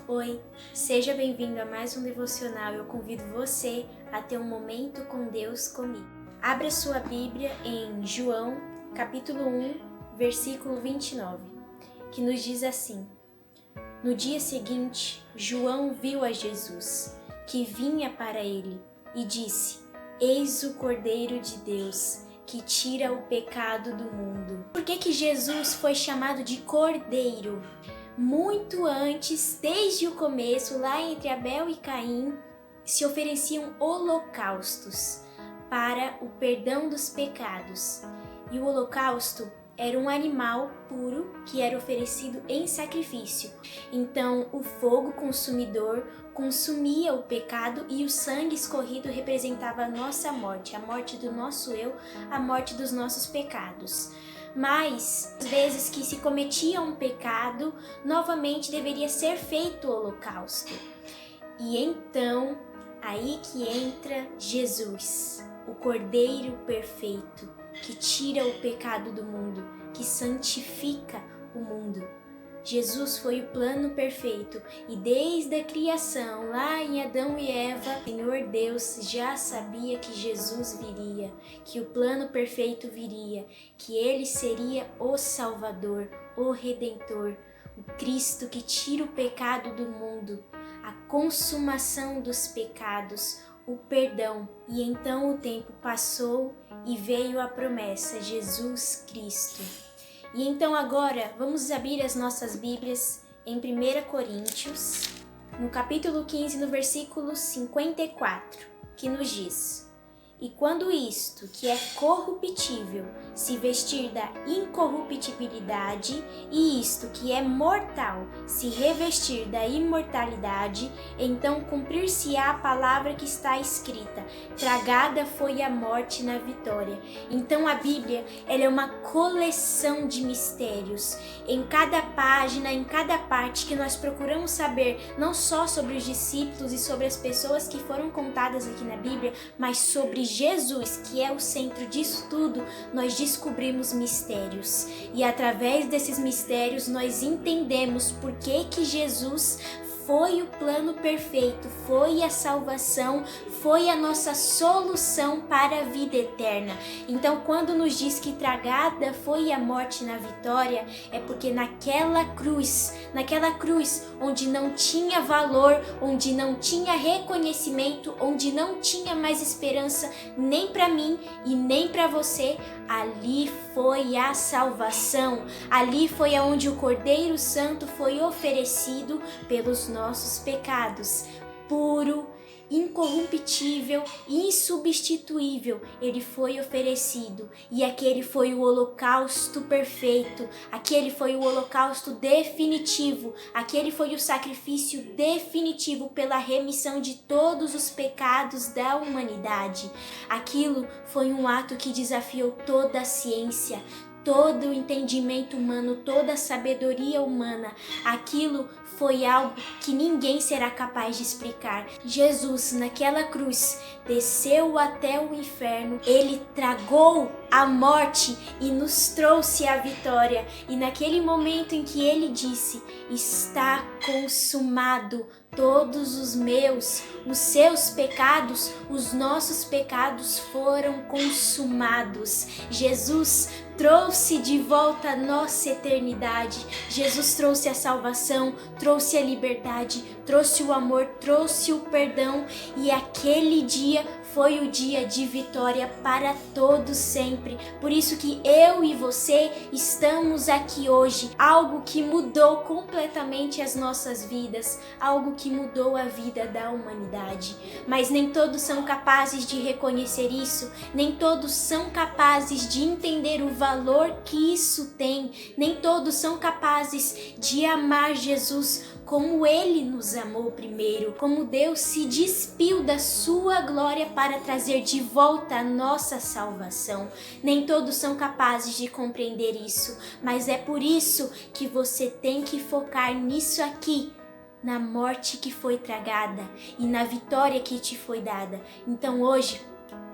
Oi, seja bem-vindo a mais um devocional. Eu convido você a ter um momento com Deus comigo. Abra sua Bíblia em João, capítulo 1, versículo 29, que nos diz assim: No dia seguinte, João viu a Jesus, que vinha para ele, e disse: Eis o Cordeiro de Deus, que tira o pecado do mundo. Por que Jesus foi chamado de Cordeiro? Muito antes, desde o começo, lá entre Abel e Caim, se ofereciam holocaustos para o perdão dos pecados. E o holocausto era um animal puro que era oferecido em sacrifício. Então, o fogo consumidor consumia o pecado e o sangue escorrido representava a nossa morte, a morte do nosso eu, a morte dos nossos pecados. Mas, às vezes que se cometia um pecado, novamente deveria ser feito o holocausto. E então, aí que entra Jesus, o Cordeiro perfeito, que tira o pecado do mundo, que santifica o mundo. Jesus foi o plano perfeito e desde a criação, lá em Adão e Eva, o Senhor Deus já sabia que Jesus viria, que o plano perfeito viria, que Ele seria o Salvador, o Redentor, o Cristo que tira o pecado do mundo, a consumação dos pecados, o perdão. E então o tempo passou e veio a promessa, Jesus Cristo. E então agora vamos abrir as nossas Bíblias em 1 Coríntios, no capítulo 15, no versículo 54, que nos diz: E quando isto, que é corruptível, se vestir da incorruptibilidade, e isto, que é mortal, se revestir da imortalidade, então cumprir-se-á a palavra que está escrita: tragada foi a morte na vitória. Então a Bíblia, ela é uma coleção de mistérios. Em cada página, em cada parte que nós procuramos saber, não só sobre os discípulos e sobre as pessoas que foram contadas aqui na Bíblia, mas sobre Jesus, que é o centro disso tudo, nós descobrimos mistérios. E através desses mistérios nós entendemos por que Jesus foi o plano perfeito, foi a salvação, foi a nossa solução para a vida eterna. Então, quando nos diz que tragada foi a morte na vitória, é porque naquela cruz onde não tinha valor, onde não tinha reconhecimento, onde não tinha mais esperança nem para mim e nem para você, ali foi a salvação. Ali foi aonde o Cordeiro Santo foi oferecido pelos nossos pecados, puro, incorruptível, insubstituível, ele foi oferecido, e aquele foi o holocausto perfeito, aquele foi o holocausto definitivo, aquele foi o sacrifício definitivo pela remissão de todos os pecados da humanidade. Aquilo foi um ato que desafiou toda a ciência, todo o entendimento humano, toda a sabedoria humana. Aquilo foi algo que ninguém será capaz de explicar. Jesus, naquela cruz, desceu até o inferno, ele tragou a morte e nos trouxe a vitória. E naquele momento em que ele disse: está consumado, todos os seus pecados, os nossos pecados foram consumados. Jesus trouxe de volta a nossa eternidade. Jesus trouxe a salvação, trouxe a liberdade, trouxe o amor, trouxe o perdão, e aquele dia foi o dia de vitória para todos sempre. Por isso que eu e você estamos aqui hoje. Algo que mudou completamente as nossas vidas, algo que mudou a vida da humanidade. Mas nem todos são capazes de reconhecer isso, nem todos são capazes de entender o valor que isso tem, nem todos são capazes de amar Jesus como Ele nos amou primeiro, como Deus se despiu da sua glória para trazer de volta a nossa salvação. Nem todos são capazes de compreender isso, mas é por isso que você tem que focar nisso aqui, na morte que foi tragada e na vitória que te foi dada. Então hoje,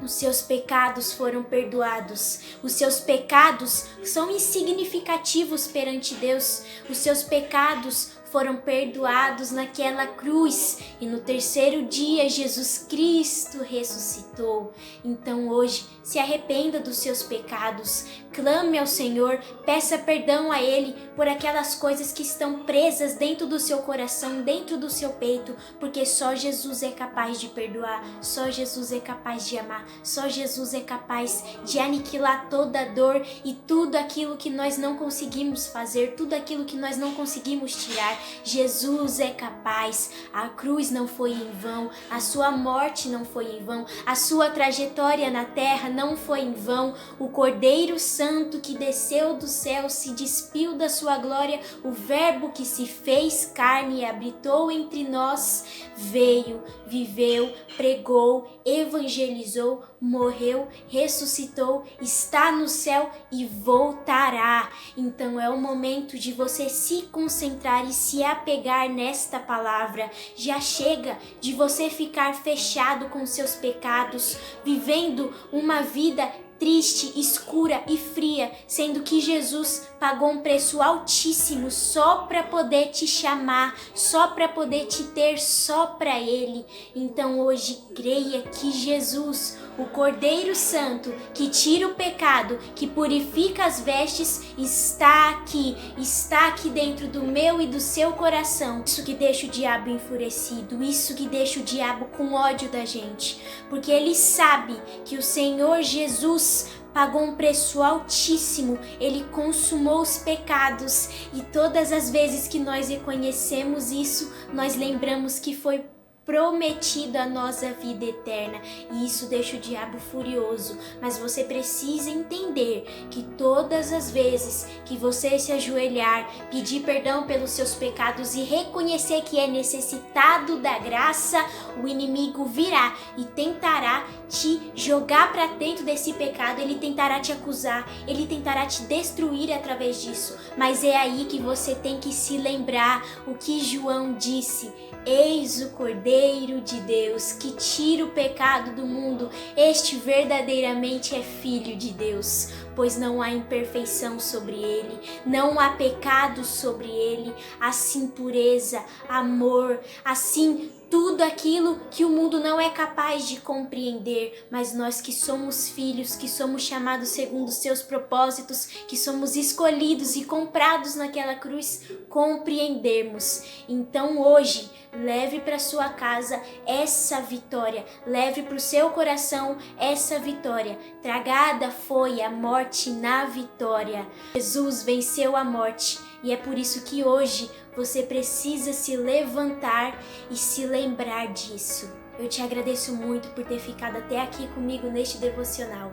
os seus pecados foram perdoados. Os seus pecados são insignificativos perante Deus. Os seus pecados foram perdoados naquela cruz e no terceiro dia Jesus Cristo ressuscitou. Então hoje se arrependa dos seus pecados, clame ao Senhor, peça perdão a Ele por aquelas coisas que estão presas dentro do seu coração, dentro do seu peito, porque só Jesus é capaz de perdoar, só Jesus é capaz de amar, só Jesus é capaz de aniquilar toda a dor e tudo aquilo que nós não conseguimos fazer, tudo aquilo que nós não conseguimos tirar. Jesus é capaz. A cruz não foi em vão, a sua morte não foi em vão, a sua trajetória na terra não foi em vão. O Cordeiro Santo que desceu do céu, se despiu da sua glória, o Verbo que se fez carne e habitou entre nós, veio, viveu, pregou, evangelizou, morreu, ressuscitou, está no céu e voltará. Então é o momento de você se concentrar e se apegar nesta palavra. Já chega de você ficar fechado com seus pecados, vivendo uma vida triste, escura e fria, sendo que Jesus pagou um preço altíssimo só para poder te chamar, só para poder te ter só para Ele. Então hoje creia que Jesus, o Cordeiro Santo, que tira o pecado, que purifica as vestes, está aqui dentro do meu e do seu coração. Isso que deixa o diabo enfurecido, isso que deixa o diabo com ódio da gente, porque ele sabe que o Senhor Jesus pagou um preço altíssimo, Ele consumou os pecados e todas as vezes que nós reconhecemos isso, nós lembramos que foi prometido a nós a vida eterna e isso deixa o diabo furioso. Mas você precisa entender que todas as vezes que você se ajoelhar, pedir perdão pelos seus pecados e reconhecer que é necessitado da graça, o inimigo virá e tentará te jogar para dentro desse pecado, ele tentará te acusar, ele tentará te destruir através disso. Mas é aí que você tem que se lembrar o que João disse: eis o Cordeiro de Deus que tira o pecado do mundo, este verdadeiramente é Filho de Deus, pois não há imperfeição sobre ele, não há pecado sobre ele, assim pureza, amor, assim tudo aquilo que o mundo não é capaz de compreender, mas nós que somos filhos, que somos chamados segundo os seus propósitos, que somos escolhidos e comprados naquela cruz, compreendemos. Então hoje, leve para sua casa essa vitória, leve para o seu coração essa vitória. Tragada foi a morte na vitória. Jesus venceu a morte e é por isso que hoje você precisa se levantar e se lembrar disso. Eu te agradeço muito por ter ficado até aqui comigo neste devocional.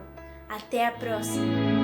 Até a próxima!